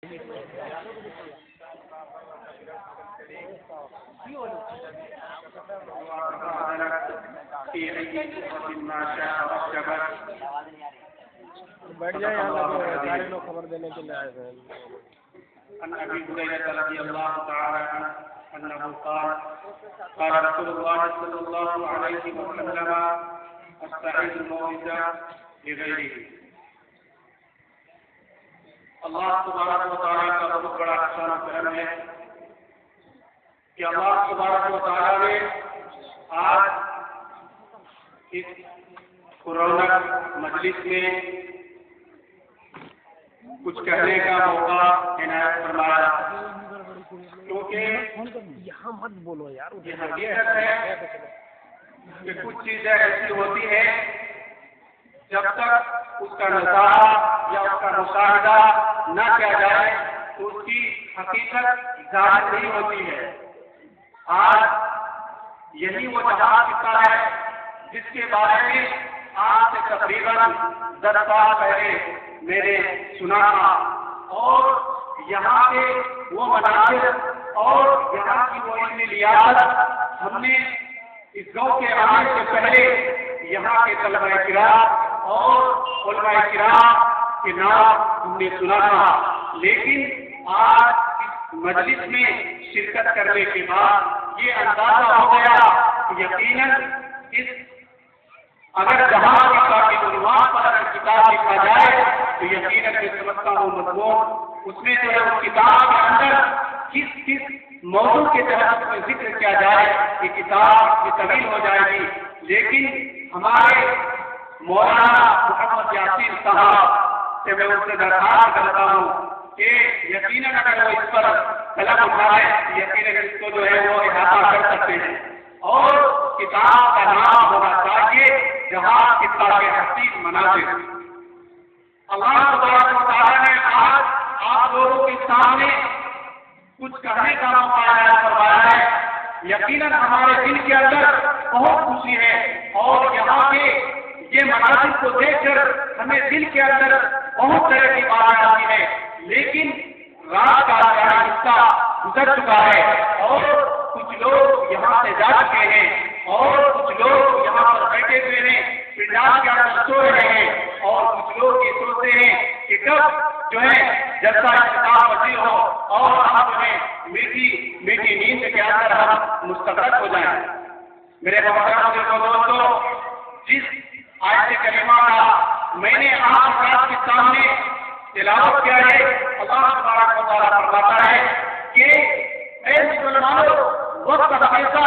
بیٹھ جائیں یہاں سارے لوگ خبر دینے کے لیے آئے تھے. عن ابي هريره رضي الله تعالى عنه انه قال قال رسول الله صلى الله عليه وسلم استعيذ الموعظه لغيره. اللہ تبارک و تعالیٰ کا بہت بڑا احسان و کرم ہے کہ اللہ تبارک و تعالیٰ نے آج اس رونق مجلس میں کچھ کہنے کا موقع عنایت فرمایا، کیونکہ یہاں مت بولو یار. یہ حقیقت ہے کہ کچھ چیزیں ایسی ہوتی ہیں جب تک اس کا نظارہ یا اس کا مشاہدہ نہ کیا جائے تو اس کی حقیقت ظاہر نہیں ہوتی ہے. آج یہی وہ جہاز قصہ ہے جس کے بارے میں آج سے تقریباً 10 سال پہلے میں نے سنا تھا، اور یہاں کے وہ مناظر اور یہاں کی وہ علمی لیاقت ہم نے اس گاؤں کے آنے سے پہلے یہاں کے طلبہ کرام اور علماء کرام کے نام ہم نے سنا تھا، لیکن آج اس مجلس میں شرکت کرنے کے بعد یہ اندازہ ہو گیا کہ یقیناً اس اگر جہاں کی عنوان پر اگر کتاب لکھا جائے تو یقیناً میں سمجھتا ہوں مضمون اس میں جو ہے اس کتاب کے اندر کس کس موضوع کے تحت میں ذکر کیا جائے یہ کتاب یہ طویل ہو جائے گی. لیکن ہمارے مولانا محمد یاسین صاحب سے میں ان سے درخواست کرتا ہوں کہ یقیناً اگر وہ اس پر قلم اٹھائے یقیناً اس کو جو ہے وہ احاطہ کر سکتے ہیں، اور کتاب کا نام ہونا چاہیے جہاں کتاب کے حسین مناظر. اللہ تبارک و تعالیٰ نے آج آپ لوگوں کے سامنے کچھ کہنے کا موقع فرمایا ہے. یقیناً ہمارے دل کے اندر بہت خوشی ہے، اور یہاں کے یہ مناظر کو دیکھ کر ہمیں دل کے اندر بہت طرح کی بات آتی ہے، لیکن رات کا حصہ گزر چکا ہے اور کچھ لوگ یہاں سے جا چکے ہیں اور کچھ لوگ یہاں پر بیٹھے ہوئے ہیں پنڈال کے اندر سو رہے ہیں، اور کچھ لوگ یہ سوچتے ہیں کہ کب جو ہے جلسہ اختتام پذیر ہو اور ہم جو ہے میٹھی میٹھی نیند کے اندر ہم مستغرق ہو جائیں. میرے محترم دوستو، جس آیت کریمہ کا میں نے آپ حضرات کے سامنے تلاوت کیا ہے، اللہ تبارک و تعالیٰ فرماتا ہے کہ اے مسلمانوں، وقت ہمیشہ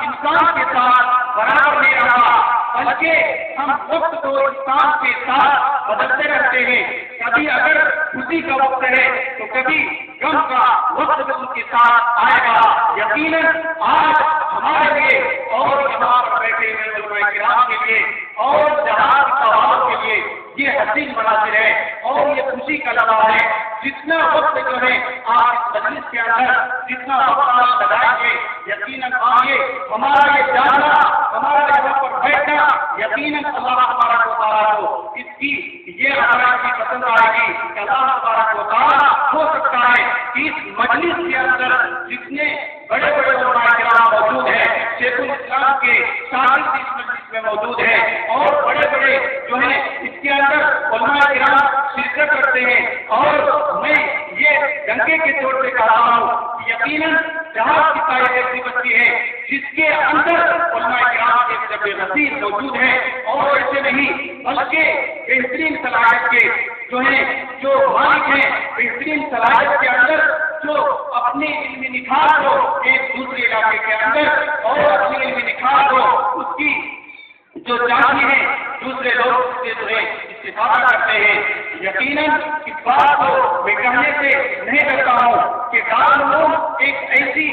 انسان کے ساتھ برابر نہیں رہا، بلکہ ہم وقت کو انسان کے ساتھ بدلتے رہتے ہیں. کبھی اگر خوشی کا وقت ہے تو کبھی غم کا وقت بھی ان کے ساتھ آئے گا. یقیناً آج ہمارے لیے اور یہاں پر بیٹھے ہوئے علماء کرام کے لیے اور جہاں کی سوالوں کے لیے یہ حسین مناظر ہے اور یہ خوشی کا لمحہ ہے. جتنا وقت جو ہے آپ اس مجلس کے اندر جتنا وقت آپ لگائیں گے یقیناً آگے ہمارا یہ جاننا ہمارا یہاں پر بیٹھنا یقیناً اللہ تبارک و تعالیٰ کو اس کی یہ ہمارا کی پسند آئے گی کہ اللہ تبارک و تعالیٰ ہو سکتا ہے کہ اس مجلس کے اندر جتنے بڑے بڑے علماء کرام موجود ہیں، شیخ الاسلام کے شاگرد اس مجلس میں موجود ہیں اور بڑے بڑے جو ہیں اس کے اندر علماء کرام شرکت کرتے ہیں، اور میں یہ ڈنکے کے طور پہ کہتا ہوں کہ یقیناً جہاں کی تاریخ ایسی بچی ہے جس کے اندر علماء کرام کے جب نصیر موجود ہے، اور ایسے نہیں بلکہ بہترین صلاحیت کے جو ہیں جو مالک ہیں، بہترین صلاحیت کے اندر جو اپنے علمی نکھار کو ایک دوسرے علاقے کے اندر اور اپنی علمی نکھار کو اس کی جو چاہتی ہے دوسرے لوگ سے جو ہے استفادہ کرتے ہیں. یقیناً اس بات کو میں کہنے سے نہیں کرتا ہوں کہ دارالعلوم ایک ایسی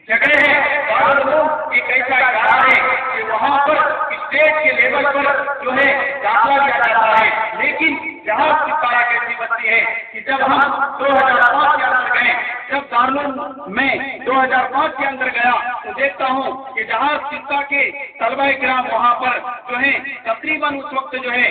جگہ ہے، دارالعلوم ایک ایسا ادارہ ہے کہ وہاں پر اسٹیٹ کے لیول پر جو ہے داخلہ لیا جاتا ہے، لیکن جہاں کی تاریخ ایسی بنتی ہے کہ جب ہم 2005 کے اندر گئے، جب دارالعلوم میں 2005 کے اندر گیا تو دیکھتا ہوں کہ جہاں سکہ کے طلبہ کرام وہاں پر جو ہے تقریباً اس وقت جو ہے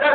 10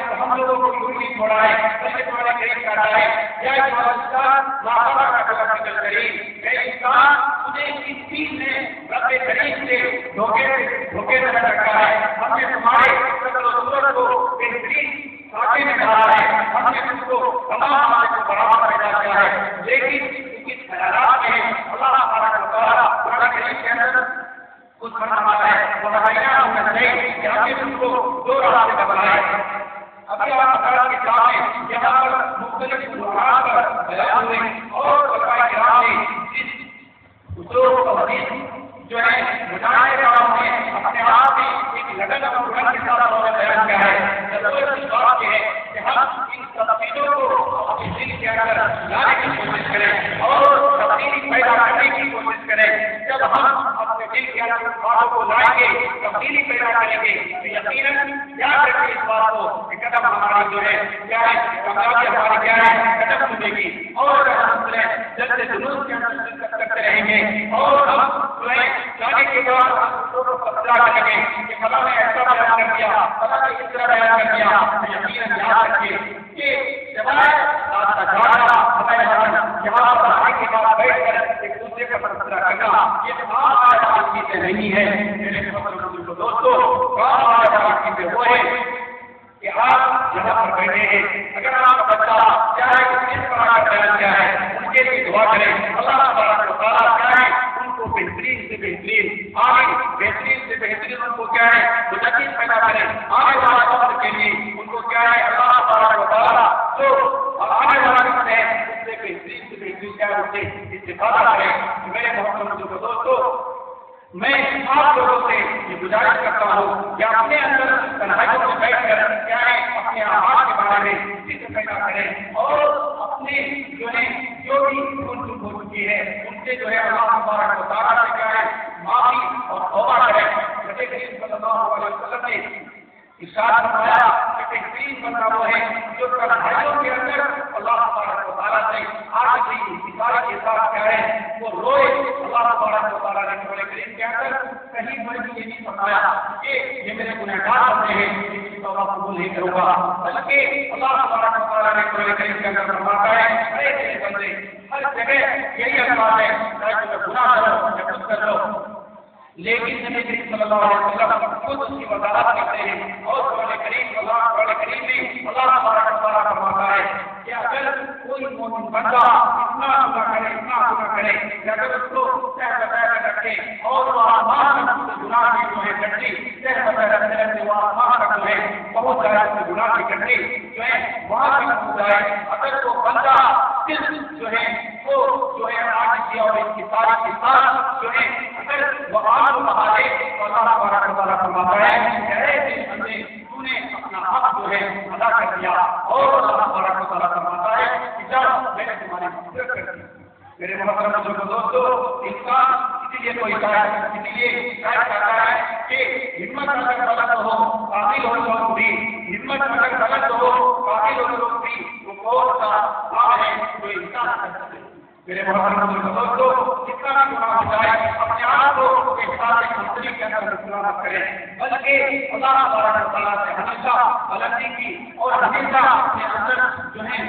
تو ہم لوگوں کو یوں نہیں چھوڑا ہے بلکہ تمہارے قریب کاٹا ہے یا ذکر کریم اے انسان تجھے اس چیز نے رب کریم سے دھوکے میں رکھا ہے ہم نے تمہارے شکل و صورت کو بہترین ساٹے میں ڈالا ہے ہم نے تم کو تمام باتوں کو برابر پیدا کیا ہے لیکن اس خیالات میں اللہ تبارک و تعالیٰ قرآن کریم کے اندر کچھ فرماتا ہے وہ بتائیاں ہم نے نہیں کہ ہم نے تم کو دو راستے بتائے ابھی آپ تعالیٰ کے سامنے یہاں پر مختلف موضوعات پر بیان ہوئے اور علماء کرام نے جس اصول و حدیث جو ہے بتانے کا ہم نے اپنے آپ میں ایک لگن اور قرآن کے ساتھ ہم نے بیان کیا ہے ضرورت اس بات کی ہے کہ ہم ان تفصیلوں کو اپنے دل کے اندر لانے کی کوشش کریں اور تبدیلی پیدا کرنے کی کوشش کریں جب ہم اپنے دل کے اندر باتوں کو لائیں گے تبدیلی پیدا کریں گے تو یقیناً یاد رکھیں اس بات کو کہ قدم ہمارا جو ہے کیا ہے کامیابی ہماری کیا ہے قدم ملے گی اور ہم جلد جلوس کے اندر شرکت کرتے رہیں گے اور ہم جو ہے جانے کے بعد پتہ کریں گے کہ فلاں نے ایسا بیان کر دیا فلاں نے اس طرح بیان کر دیا یقیناً یاد رکھیے کہ سوائے یہاں پر آنے کے بعد بیٹھ کر ایک دوسرے کا تذکرہ کرنا یہ تمام آیات چیزیں نہیں ہے میرے دوستوں تمام آیات چیزیں وہ ہے کہ آپ یہاں پر بیٹھے ہیں اگر آپ کا بچہ چاہے کس طرح کا بیان کیا ہے ان کے لیے دعا کریں اللہ تبارک و تعالیٰ چاہے ان کو بہترین سے بہترین آگے بہترین سے بہترین ان کو کیا ہے وہ یقین پیدا کریں آنے والے وقت کے لیے ان کو کیا ہے اللہ تبارک و تعالیٰ جو آنے والے وقت ہے اس سے بہترین کیا ہے اسے استفادہ کریں میرے محترم دوستوں میں آپ لوگوں سے یہ گزارش کرتا ہوں کہ اپنے اندر تنہائیوں میں بیٹھ کر کیا ہے اپنے آواز کے بارے میں ذکر پیدا کریں اور اپنے جو ہے جو بھی بھول چوک ہو چکی ہے ان سے جو ہے اللہ تبارک و تعالیٰ سے کیا ہے معافی اور توبہ کریں نبی کریم صلی اللہ علیہ وسلم نے ارشاد فرمایا کہ بہترین بندہ وہ ہے جو تنہائیوں کے اندر اللہ تبارک و تعالیٰ سے آخری انتظار کے ساتھ کیا ہے وہ روئے اللہ تبارک و تعالیٰ نے قرآن کریم کے اندر کہیں پر بھی یہ نہیں فرمایا کہ یہ میرے گنہگار بندے ہیں ان کی توبہ قبول نہیں کروں گا بلکہ اللہ تبارک و تعالیٰ نے قرآن کریم کے اندر فرماتا ہے اے میرے بندے ہر جگہ یہی الفاظ ہے چاہے تمہیں گناہ کرو یا کچھ کر لو لیکن نبی کریم صلی اللہ علیہ وسلم خود اس کی وضاحت کرتے ہیں اور قرآن کریم میں اللہ تبارک و تعالیٰ فرماتا ہے کہ اگر کوئی مومن بندہ اتنا گناہ کرے کہ اگر اس کو سہ بتایا رکھے اور وہ آسمان میں گناہ کی جو ہے گھٹی سہ بتایا رکھتے وہ آسمان کا جو ہے بہت زیادہ گناہ کی گھٹی جو ہے وہاں بھی ہو جائے اگر وہ بندہ صرف جو ہے وہ جو ہے آج کیا اور اس کی ساری کے ساتھ جو ہے اگر وہ آج بہارے تو اللہ تبارک و تعالیٰ فرماتا ہے کہ اے دل بندے تو نے اپنا حق جو ہے ادا کر دیا اور اللہ تبارک و تعالیٰ فرماتا ہے کہ جب میں نے تمہاری مدد کر دی میرے محترم دوستو انسان اسی لیے کوئی اسی لیے شاید کہتا ہے کہ ہمت اگر غلط ہو قابل ہو لوگ بھی ہمت اگر غلط ہو قابل ہو لوگ بھی وہ کون سا کام ہے جو انسان کر سکتے میرے محترم دوستو جتنا بھی گناہ ہو جائے اپنے آپ کو احساس کمپنی کے اندر گناہ مت کریں بلکہ اللہ تبارک و تعالیٰ سے ہمیشہ غلطی کی اور ہمیشہ اپنے اندر جو ہے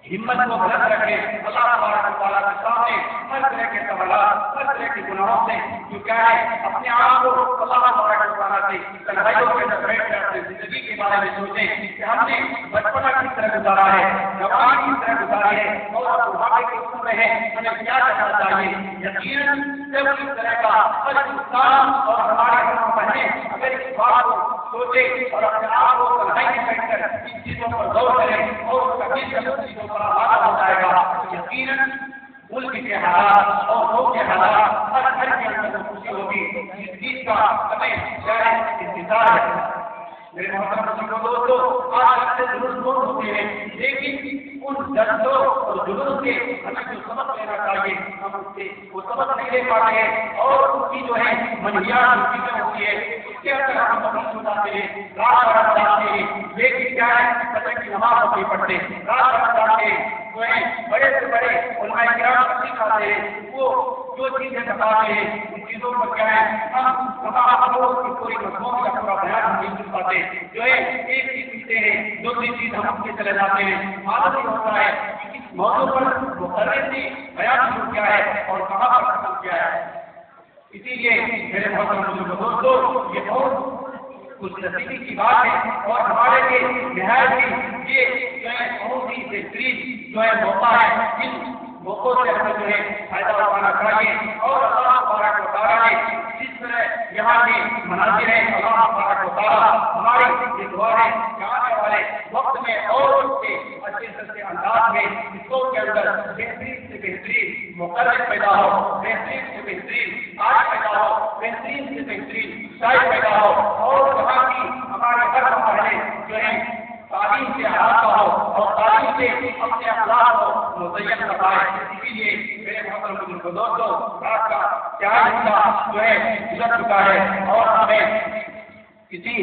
ہمت کو بلند رکھے اللہ تبارک و تعالیٰ کے سامنے ہر طرح کے سوالات ہر طرح کے گناہوں سے جو کیا ہے اپنے آپ کو اللہ تبارک و تعالیٰ سے تنہائیوں کے اندر بیٹھ کر اپنی زندگی کے بارے میں سوچیں کہ ہم نے بچپنا کس طرح گزارا ہے جوانی کس طرح گزاری ہے اور بڑھاپے کی عمر میں ہے ہمیں کیا کرنا چاہیے یقیناً جب اس طرح کا ہر انسان اور ہمارے بہنیں اگر اس بات کو سوچے اور اپنے آپ کو تنہائی میں بیٹھ کر ان چیزوں پر غور کریں اور کبھی چیزوں پر آگاہ ہو جائے گا یقیناً ملک کے حالات اور لوگ کے حالات ہر گھر کے اندر خوشی ہوگی اس چیز کا ہمیں شاید انتظار ہے میرے محترم دوستو آج سے جلوس بہت ہوتے ہیں لیکن ان دردوں اور جلوس سے ہمیں جو سبق لینا چاہیے ہم اس سے وہ سبق نہیں لے پاتے ہیں اور اس کی جو ہے منہیات چیزیں ہوتی ہے اس کے اندر ہم مدد ہو جاتے ہیں رات رات جاتے ہیں لیکن کیا ہے فجر کی نماز نہیں پڑھتے رات رات جاتے ہیں جو ہے بڑے سے بڑے علماء کرام تشریف بتاتے ہیں وہ جو چیزیں بتاتے ہیں ان چیزوں پر کیا ہے ہم کی پوری مضمون کا پورا بیان نہیں کر پاتے. جو ہے ایک چیز سیکھتے ہیں دوسری چیز ہم اپنے چلے جاتے ہیں. معلوم نہیں ہوتا ہے کہ کس موضوع پر مقرر نے بیان شروع کیا ہے اور کہاں پر ختم کیا ہے. اسی لیے میرے محترم دوستوں یہ بہت کچھ نصیبی کی بات ہے اور ہمارے لیے نہایت ہی یہ جو ہے بہت ہی بہترین جو ہے موقع ہے. جن موقعوں سے ہمیں جو ہے فائدہ اٹھانا چاہیے اور اللہ تبارک و تعالیٰ نے جس طرح یہاں کے مناظر ہیں اللہ تبارک و تعالیٰ ہماری یہ دعا ہے کہ آنے والے وقت میں اور اس کے اچھے سے انداز میں اسکول کے اندر بہترین سے بہترین مقرر پیدا ہو, بہترین سے بہترین آج پیدا ہو, بہترین سے بہترین شاعر پیدا ہو اور وہاں کی ہمارے ہر مرحلے جو ہے تعلیم سے آراستہ ہو اور تعلیم سے اپنے اخلاق کو مزین کرائے. اسی لیے میرے محترم دوستوں رات کا کیا حصہ جو ہے گزر چکا ہے اور ہمیں کسی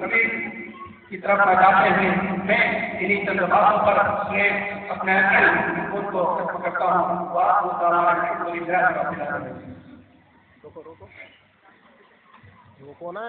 کبھی کی طرف نہ جاتے ہوئے میں انہیں چند باتوں پر اپنے خود کو ختم کرتا ہوں. بات ہوتا روکو نا